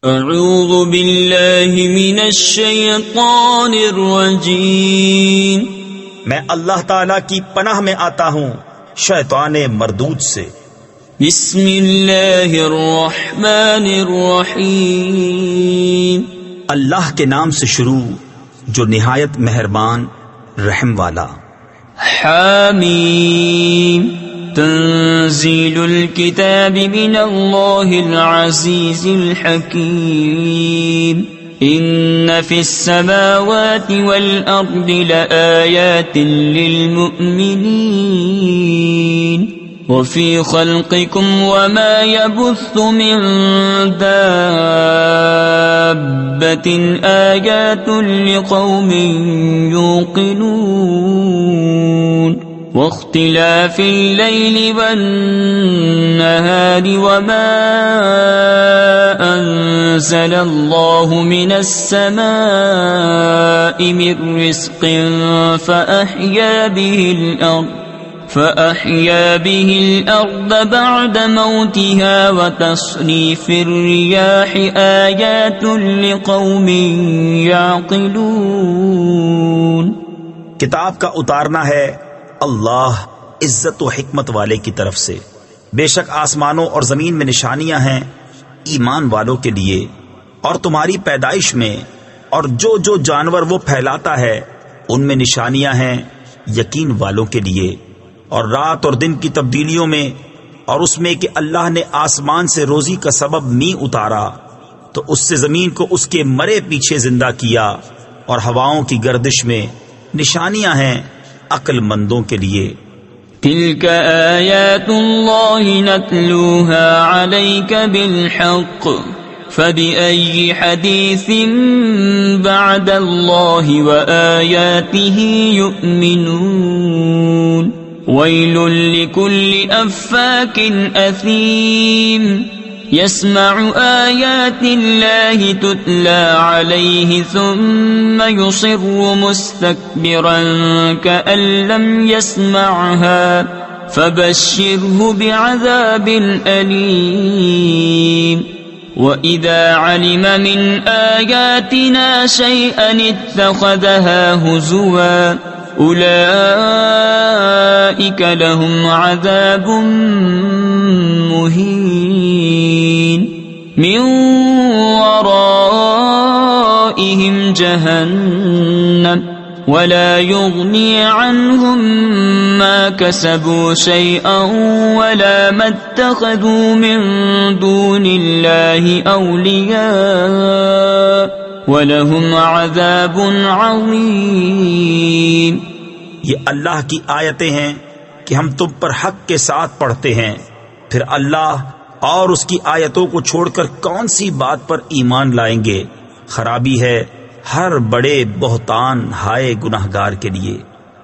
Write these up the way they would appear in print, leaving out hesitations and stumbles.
اعوذ باللہ من الشیطان الرجیم، میں اللہ تعالیٰ کی پناہ میں آتا ہوں شیطان مردود سے۔ بسم اللہ الرحمن الرحیم، اللہ کے نام سے شروع جو نہایت مہربان رحم والا۔ حامیم، تنزیل الکتاب من اللہ العزیز الحکیم، ان فی السماوات والارض لآیات للمؤمنین وفی خلقکم وما يبث من دابة آیات لقوم یوقنون واختلاف اللیل والنہار وما انزل اللہ من السماء من رزق فأحیا به الأرض بعد موتها وتصریف الریاح آیات لقوم یعقلون۔ کتاب کا اتارنا ہے اللہ عزت و حکمت والے کی طرف سے۔ بے شک آسمانوں اور زمین میں نشانیاں ہیں ایمان والوں کے لیے، اور تمہاری پیدائش میں اور جو جو جانور وہ پھیلاتا ہے ان میں نشانیاں ہیں یقین والوں کے لیے، اور رات اور دن کی تبدیلیوں میں، اور اس میں کہ اللہ نے آسمان سے روزی کا سبب می اتارا تو اس سے زمین کو اس کے مرے پیچھے زندہ کیا، اور ہواؤں کی گردش میں نشانیاں ہیں عقل مندوں کے لیے۔ تلك آیات اللہ نتلوها علیک بالحق فبأي حدیث بعد اللہ وآیاته یؤمنون۔ ویل لکل افاک اثیم یسمع آیات اللہ تتلی علیہ ثم یصر مستکبرا کأن لم یسمعها فبشرہ بعذاب علیم۔ وَإِذَا عَلِمَ مِنْ آيَاتِنَا شَيْئًا اتَّخَذَهَا هُزُوًا أُولَئِكَ لَهُمْ عَذَابٌ مُهِينٌ مِّن وَرَائِهِمْ جَهَنَّمُ وَلَا يُغْنِي عَنْهُمْ مَا كَسَبُوا شَيْئًا وَلَا مَا اتَّخَذُوا مِن دُونِ اللَّهِ أَوْلِيَاءَ وَلَهُمْ عَذَابٌ عَظِيمٌ۔ یہ اللہ کی آیتیں ہیں کہ ہم تم پر حق کے ساتھ پڑھتے ہیں، پھر اللہ اور اس کی آیتوں کو چھوڑ کر کون سی بات پر ایمان لائیں گے؟ خرابی ہے ہر بڑے بہتان ہائے گناہگار کے لیے۔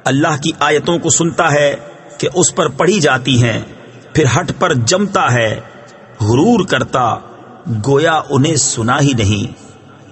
اللہ کی آیتوں کو سنتا ہے کہ اس پر پڑھی جاتی ہیں، پھر ہٹ پر جمتا ہے، غرور کرتا گویا انہیں سنا ہی نہیں،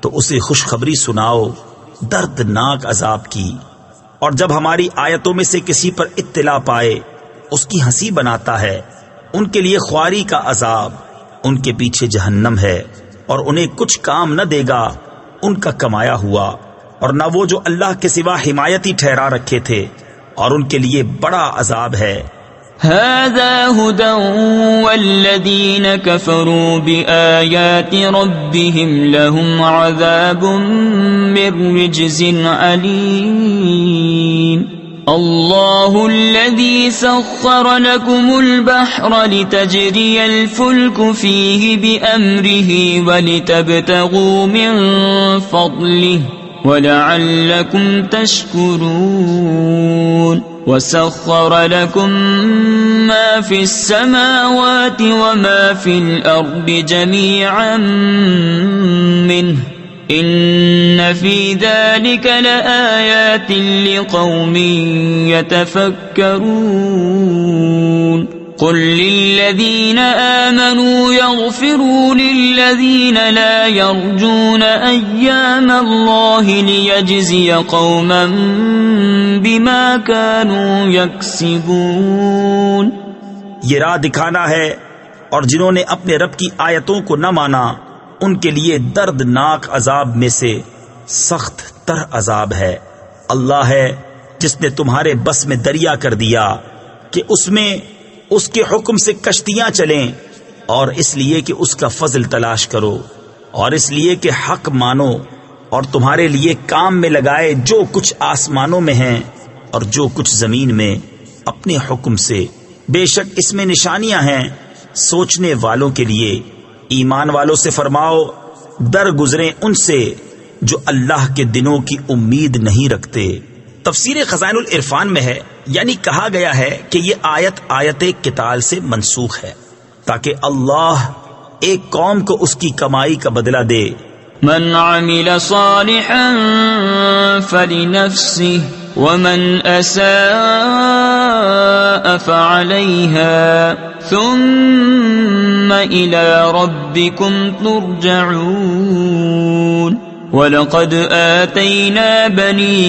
تو اسے خوشخبری سناؤ دردناک عذاب کی۔ اور جب ہماری آیتوں میں سے کسی پر اطلاع پائے اس کی ہنسی بناتا ہے۔ ان کے لیے خواری کا عذاب، ان کے پیچھے جہنم ہے، اور انہیں کچھ کام نہ دے گا ان کا کمایا ہوا، اور نہ وہ جو اللہ کے سوا حمایتی ٹھہرا رکھے تھے، اور ان کے لیے بڑا عذاب ہے۔ هذا هدى والذین کفروا بآیات ربهم لهم عذاب من رجز علیم۔ اللہ الذي سخر لكم البحر لتجري الفلك فيه بأمره ولتبتغوا من فضله وَلَعَلَّكُمْ تَشْكُرُونَ وَسَخَّرَ لَكُم مَّا فِي السَّمَاوَاتِ وَمَا فِي الْأَرْضِ جَمِيعًا مِّنْهُ إِنَّ فِي ذَلِكَ لَآيَاتٍ لِقَوْمٍ يَتَفَكَّرُونَ قُل لِّلَّذِينَ آمَنُوا يَغْفِرُوا لِلَّذِينَ لَا يَرْجُونَ أَيَّامَ اللَّهِ لِيَجْزِيَ قَوْمًا بِمَا كَانُوا يَكْسِبُونَ۔ یہ راہ دکھانا ہے، اور جنہوں نے اپنے رب کی آیتوں کو نہ مانا ان کے لیے دردناک عذاب میں سے سخت تر عذاب ہے۔ اللہ ہے جس نے تمہارے بس میں دریا کر دیا کہ اس میں اس کے حکم سے کشتیاں چلیں، اور اس لیے کہ اس کا فضل تلاش کرو، اور اس لیے کہ حق مانو، اور تمہارے لیے کام میں لگائے جو کچھ آسمانوں میں ہیں اور جو کچھ زمین میں اپنے حکم سے۔ بے شک اس میں نشانیاں ہیں سوچنے والوں کے لیے۔ ایمان والوں سے فرماؤ در گزریں ان سے جو اللہ کے دنوں کی امید نہیں رکھتے۔ تفسیر خزائن العرفان میں ہے، یعنی کہا گیا ہے کہ یہ آیت قتال سے منسوخ ہے تاکہ اللہ ایک قوم کو اس کی کمائی کا بدلہ دے۔ من عمل صالحا فلنفسه ومن اساء فعليها ثم الى ربكم ترجعون۔ وَلَقَدْ آتَيْنَا بَنِي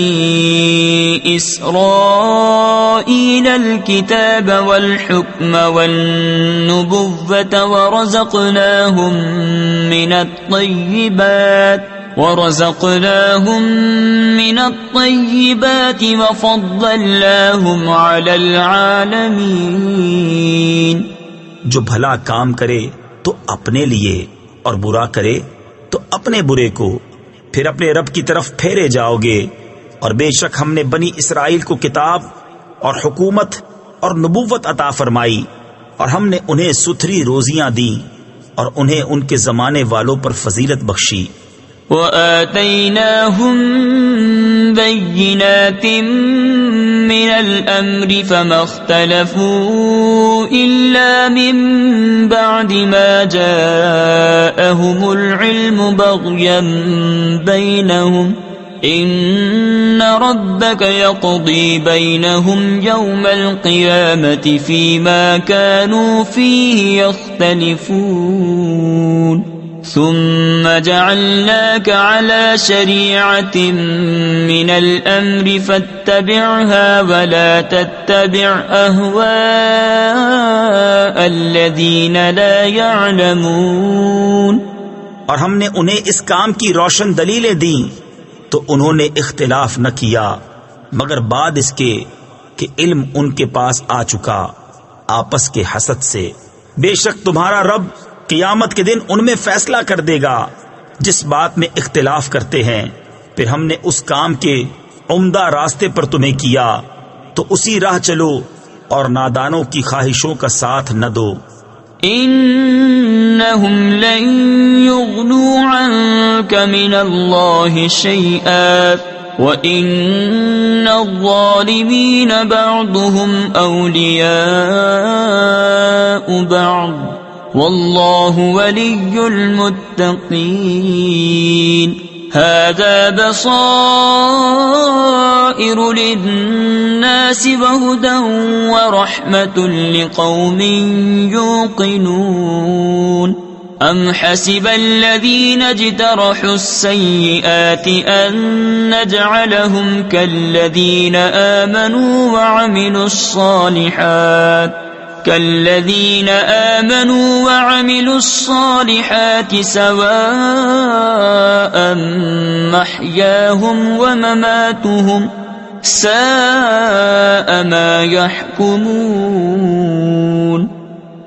إِسْرَائِيلَ الْكِتَابَ وَالْحُكْمَ وَالنُّبُوَّةَ وَرَزَقْنَاهُمْ مِنَ الطَّيِّبَاتِ وَفَضَّلْنَاهُمْ عَلَى الْعَالَمِينَ۔ جو بھلا کام کرے تو اپنے لیے اور برا کرے تو اپنے برے کو، پھر اپنے رب کی طرف پھیرے جاؤ گے۔ اور بے شک ہم نے بنی اسرائیل کو کتاب اور حکومت اور نبوت عطا فرمائی، اور ہم نے انہیں ستھری روزیاں دیں اور انہیں ان کے زمانے والوں پر فضیلت بخشی۔ وَآتَيْنَاهُمْ بَيِّنَاتٍ مِّنَ الْأَمْرِ فَمَا اخْتَلَفُوا إِلَّا مِن بَعْدِ مَا جَاءَهُمُ الْعِلْمُ بَغْيًا بَيْنَهُمْ إِنَّ رَبَّكَ يَقْضِي بَيْنَهُمْ يَوْمَ الْقِيَامَةِ فِيمَا كَانُوا فِيهِ يَخْتَلِفُونَ۔ ثم جعلناك على شريعة من الأمر فاتبعها ولا تتبع أهواء الذين لا يعلمون۔ اور ہم نے انہیں اس کام کی روشن دلیلیں دیں تو انہوں نے اختلاف نہ کیا مگر بعد اس کے کہ علم ان کے پاس آ چکا آپس کے حسد سے۔ بے شک تمہارا رب قیامت کے دن ان میں فیصلہ کر دے گا جس بات میں اختلاف کرتے ہیں، پھر ہم نے اس کام کے عمدہ راستے پر تمہیں کیا تو اسی راہ چلو اور نادانوں کی خواہشوں کا ساتھ نہ دو۔ انہم لن یغنوا عنک من اللہ شیئا وَإِنَّ الظَّالِمِينَ بَعْضُهُمْ أَوْلِيَاءُ بَعْضٍ وَاللَّهُ وَلِيُّ الْمُتَّقِينَ۔ هَذَا بَصَائِرُ لِلنَّاسِ وَهُدًى وَرَحْمَةٌ لِقَوْمٍ يُوقِنُونَ۔ أَمْ حَسِبَ الَّذِينَ اجْتَرَحُوا السَّيِّئَاتِ أَن نَّجْعَلَهُمْ كَالَّذِينَ آمَنُوا وَعَمِلُوا الصَّالِحَاتِ سَوَاءً مَحْيَاهُمْ وَمَمَاتُهُمْ سَاءَ مَا يَحْكُمُونَ۔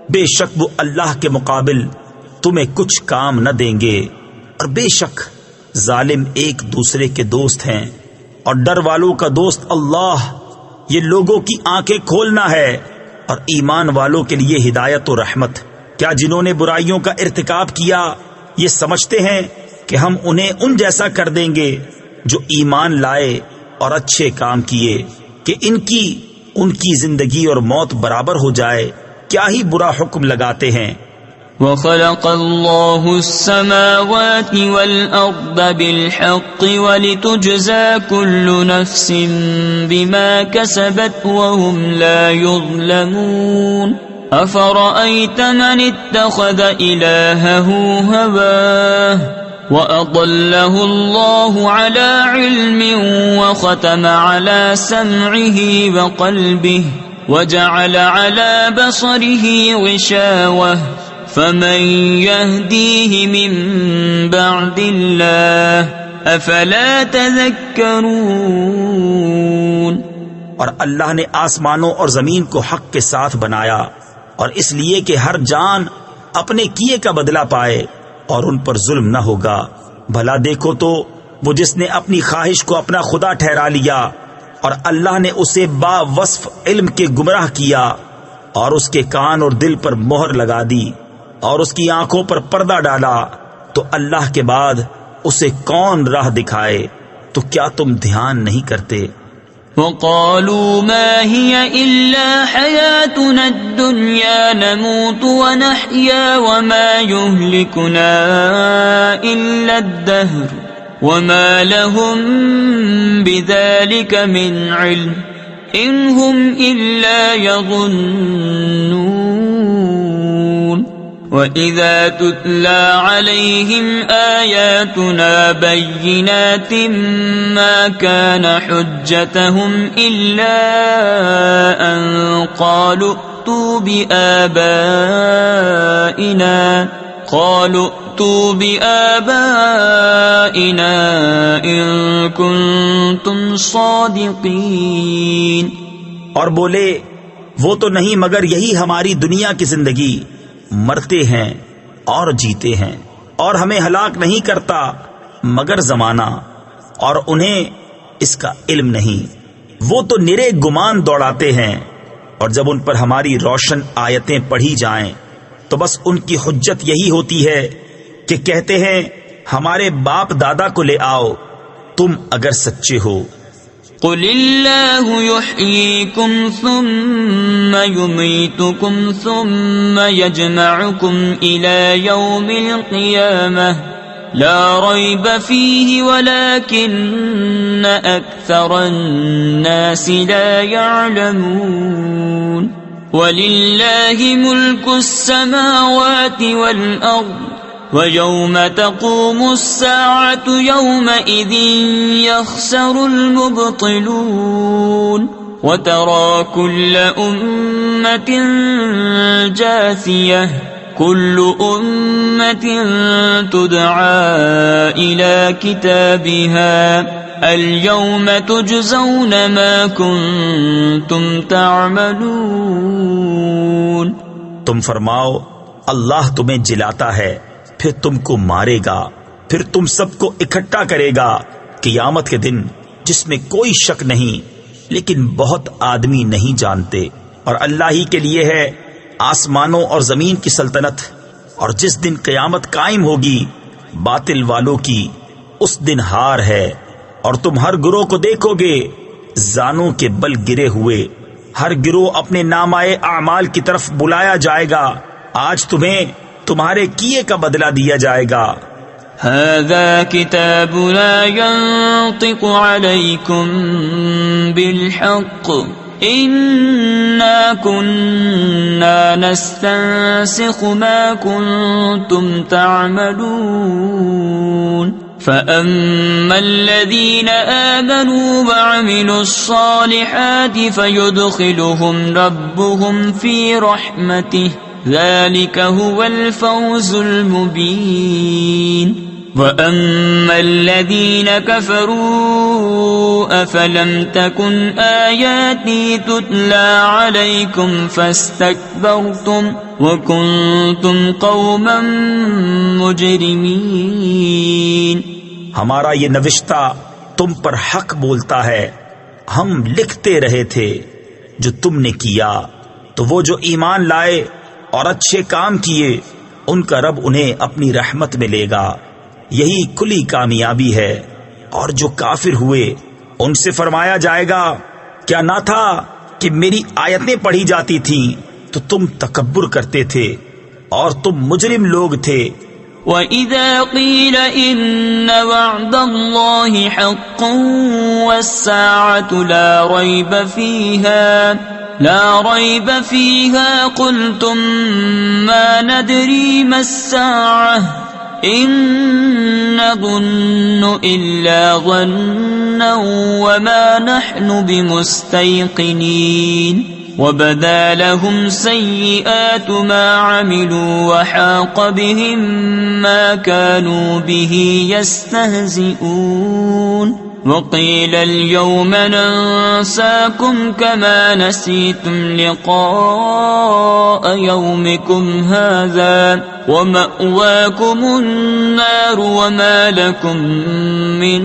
بے شک وہ اللہ کے مقابل تمہیں کچھ کام نہ دیں گے، اور بے شک ظالم ایک دوسرے کے دوست ہیں، اور ڈر والوں کا دوست اللہ۔ یہ لوگوں کی آنکھیں کھولنا ہے اور ایمان والوں کے لیے ہدایت و رحمت۔ کیا جنہوں نے برائیوں کا ارتکاب کیا یہ سمجھتے ہیں کہ ہم انہیں ان جیسا کر دیں گے جو ایمان لائے اور اچھے کام کیے کہ ان کی زندگی اور موت برابر ہو جائے؟ کیا ہی برا حکم لگاتے ہیں۔ وَخَلَقَ اللَّهُ السَّمَاوَاتِ وَالْأَرْضَ بِالْحَقِّ وَلِتُجْزَى كُلُّ نَفْسٍ بِمَا كَسَبَتْ وَهُمْ لَا يُظْلَمُونَ۔ أَفَرَأَيْتَ مَنِ اتَّخَذَ إِلَٰهَهُ هَوَاهُ وَأَضَلَّهُ اللَّهُ عَلَىٰ عِلْمٍ وَخَتَمَ عَلَىٰ سَمْعِهِ وَقَلْبِهِ وَجَعَلَ عَلَىٰ بَصَرِهِ غِشَاوَةً فمن يهديه من بعد الله افلا تذكرون۔ اور اللہ نے آسمانوں اور زمین کو حق کے ساتھ بنایا، اور اس لیے کہ ہر جان اپنے کیے کا بدلہ پائے اور ان پر ظلم نہ ہوگا۔ بھلا دیکھو تو وہ جس نے اپنی خواہش کو اپنا خدا ٹھہرا لیا اور اللہ نے اسے با وصف علم کے گمراہ کیا، اور اس کے کان اور دل پر مہر لگا دی اور اس کی آنکھوں پر پردہ ڈالا، تو اللہ کے بعد اسے کون راہ دکھائے؟ تو کیا تم دھیان نہیں کرتے؟ وقالوا ما هي إلا حياتنا الدنيا نموت ونحيا وما يهلكنا إلا الدهر وما لهم بذلك من علم إن هم إلا يظنون۔ وَإِذَا تُتْلَى عَلَيْهِمْ آيَاتُنَا بَيِّنَاتٍ مَا كَانَ حُجَّتَهُمْ إِلَّا أَن قَالُوا ائْتُوا بِآبَائِنَا إِن كُنتُمْ صَادِقِينَ۔ اور بولے وہ تو نہیں مگر یہی ہماری دنیا کی زندگی، مرتے ہیں اور جیتے ہیں، اور ہمیں ہلاک نہیں کرتا مگر زمانہ، اور انہیں اس کا علم نہیں۔ وہ تو نرے گمان دوڑاتے ہیں، اور جب ان پر ہماری روشن آیتیں پڑھی جائیں تو بس ان کی حجت یہی ہوتی ہے کہ کہتے ہیں ہمارے باپ دادا کو لے آؤ تم اگر سچے ہو۔ قل اللہ یحییکم ثم یمیتکم ثم یجمعکم الی یوم القیامہ لا ریب فیہ ولکن اکثر الناس لا یعلمون۔ وَلِلَّهِ مُلْكُ السَّمَاوَاتِ وَالْأَرْضِ وَيَوْمَ تَقُومُ السَّاعَةُ يَوْمَئِذٍ يَخْسَرُ الْمُبْطِلُونَ۔ وَتَرَى كُلَّ أُمَّةٍ جَاثِيَةً كُلُّ أُمَّةٍ تُدْعَى إِلَى كِتَابِهَا اليوم تجزون ما کنتم تعملون۔ تم فرماؤ اللہ تمہیں جلاتا ہے، پھر تم کو مارے گا، پھر تم سب کو اکٹھا کرے گا قیامت کے دن جس میں کوئی شک نہیں، لیکن بہت آدمی نہیں جانتے۔ اور اللہ ہی کے لیے ہے آسمانوں اور زمین کی سلطنت، اور جس دن قیامت قائم ہوگی باطل والوں کی اس دن ہار ہے۔ اور تم ہر گروہ کو دیکھو گے زانوں کے بل گرے ہوئے، ہر گروہ اپنے نامائے اعمال کی طرف بلایا جائے گا، آج تمہیں تمہارے کیے کا بدلہ دیا جائے گا۔ هذا كتابنا ينطق عليكم بالحق إنا كنا نستنسخ ما كنتم تعملون۔ فَأَمَّا الَّذِينَ آمَنُوا وَعَمِلُوا الصَّالِحَاتِ فَيُدْخِلُهُمْ رَبُّهُمْ فِي رَحْمَتِهِ ذَلِكَ هُوَ الْفَوْزُ الْمُبِينُ۔ وَأَمَّا الَّذِينَ كَفَرُوا أَفَلَمْ تَكُنْ آيَاتِي تُتْلَى عَلَيْكُمْ فَاسْتَكْبَرْتُمْ وَكُنْتُمْ قَوْمًا مُجْرِمِينَ۔ ہمارا یہ نوشتہ تم پر حق بولتا ہے، ہم لکھتے رہے تھے جو تم نے کیا، تو وہ جو ایمان لائے اور اچھے کام کیے ان کا رب انہیں اپنی رحمت میں لے گا، یہی کلی کامیابی ہے۔ اور جو کافر ہوئے ان سے فرمایا جائے گا کیا نہ تھا کہ میری آیتیں پڑھی جاتی تھیں تو تم تکبر کرتے تھے اور تم مجرم لوگ تھے۔ وَإِذَا قِيلَ إِنَّ وَعْدَ اللَّهِ حَقٌّ وَالسَّاعَةُ لَا رَيْبَ فِيهَا قُلْتُمْ مَا نَدْرِي مَا السَّاعَةُ إِن نَّظُنُّ إِلَّا ظَنًّا وَمَا نَحْنُ بِمُسْتَيْقِنِينَ۔ وبدا لهم سيئات ما عملوا وحاق بهم ما كانوا به يستهزئون وقيل اليوم ننساكم كما نسيتم لقاء يومكم هذا ومأواكم النار وما لكم من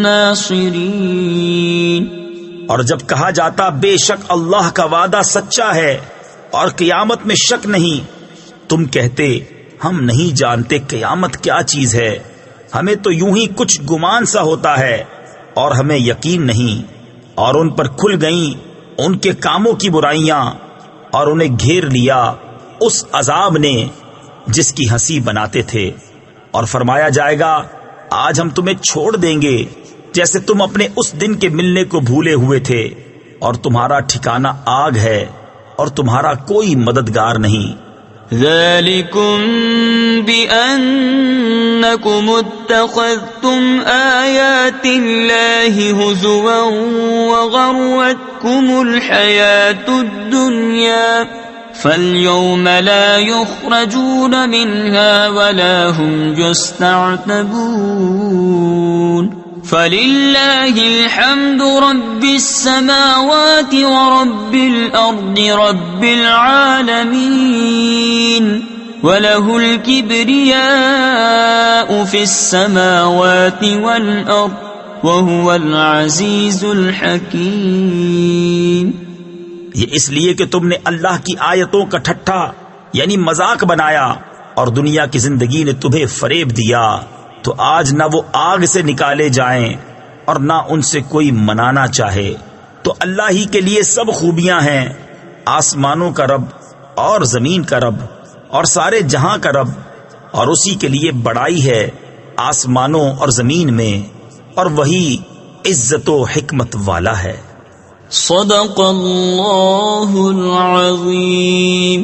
ناصرين۔ اور جب کہا جاتا بے شک اللہ کا وعدہ سچا ہے اور قیامت میں شک نہیں، تم کہتے ہم نہیں جانتے قیامت کیا چیز ہے، ہمیں تو یوں ہی کچھ گمان سا ہوتا ہے اور ہمیں یقین نہیں، اور ان پر کھل گئیں ان کے کاموں کی برائیاں اور انہیں گھیر لیا اس عذاب نے جس کی ہنسی بناتے تھے، اور فرمایا جائے گا آج ہم تمہیں چھوڑ دیں گے جیسے تم اپنے اس دن کے ملنے کو بھولے ہوئے تھے، اور تمہارا ٹھکانہ آگ ہے اور تمہارا کوئی مددگار نہیں۔ ذالکم بأنکم اتخذتم آیات اللہ ہزوا وغرتکم الحیاة الدنیا فاليوم لا يخرجون منها ولا هم يستعتبون فللہ الحمد رب السماوات ورب الارض رب العالمین وله الكبریاء فی السماوات والارض وهو العزیز الحکیم۔ یہ اس لیے کہ تم نے اللہ کی آیتوں کا ٹھٹھا یعنی مذاق بنایا اور دنیا کی زندگی نے تمہیں فریب دیا، تو آج نہ وہ آگ سے نکالے جائیں اور نہ ان سے کوئی منانا چاہے۔ تو اللہ ہی کے لیے سب خوبیاں ہیں، آسمانوں کا رب اور زمین کا رب اور سارے جہاں کا رب، اور اسی کے لیے بڑائی ہے آسمانوں اور زمین میں، اور وہی عزت و حکمت والا ہے۔ صدق اللہ العظیم۔